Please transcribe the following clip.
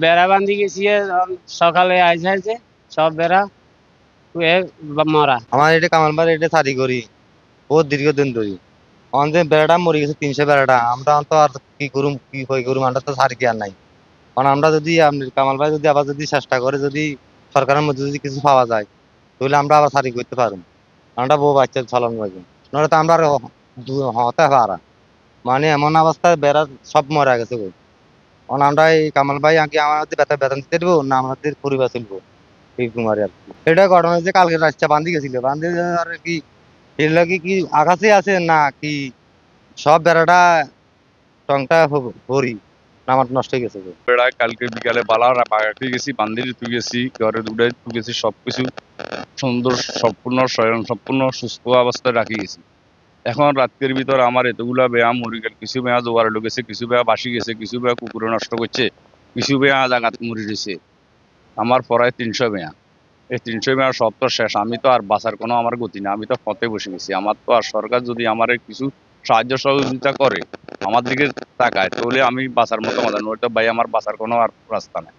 বেড়া বান্ধি গেছি সকালে আইসাইছে সব বেড়া মরা। আমার এটা কামালবার এটা সারি করি বহুত দীর্ঘদিন ধরে আমাদের বেড়াটা মরে গেছে 300 বেড়াটা আমরা তো আর কি করুম কি কই করুম আমরা তো সারি কি আর নাই। কারণ আমরা যদি আপনি কামাল ভাই যদি আবার যদি চেষ্টা করে যদি সরকারের মধ্যে যদি কিছু পাওয়া যায় তাহলে আমরা আবার সারি করতে পারবো। আমরা বউ বাচ্চা চালানো লাগবে নইলে তো আমরা আর হতে পারা মানে এমন অবস্থায় বেড়া সব মরে গেছে গো। কারণ আমরা এই কামাল ভাই আগে আমাদের বেতন বেতন দিতে দেবো না আমাদের পরিবার চলবো এই কুমারে আর কি। এটা ঘটনা হচ্ছে কালকে রাস্তা বান্ধি গেছিল বান্ধি আর কি এর লাগে কি আকাশে আছে না কি সব বেড়াটা টংটা ভরি আমার নষ্ট হয়ে গেছে গো। বেড়ায় কালকে বিকালে বালা পাখি গেছি বান্দিরে তুই গেছি ঘরে উড়াই তুই গেছি সবকিছু সুন্দর সম্পূর্ণ স্বয়ং সম্পূর্ণ সুস্থ অবস্থায় রাখি গেছি। এখন রাত্রের ভিতর আমার এতগুলা বেয়া মরি গেল, কিছু বেয়া জোয়ার ঢুকেছে, কিছু বেয়া বাসি গেছে, কিছু বেয়া কুকুরে নষ্ট করছে, কিছু বেয়া জাগাত মরি গেছে। আমার পড়ায় 300 বেয়া। এই 300 বেয়া সব তো শেষ, আমি তো আর বাঁচার কোনো আমার গতি না, আমি তো পথে বসে গেছি। আমার তো আর সরকার যদি আমার কিছু সাহায্য সহযোগিতা করে আমার দিকে তাকায় তাহলে আমি বাঁচার মতো মাথা নয়তো ভাই আমার বাঁচার কোনো আর রাস্তা নেই।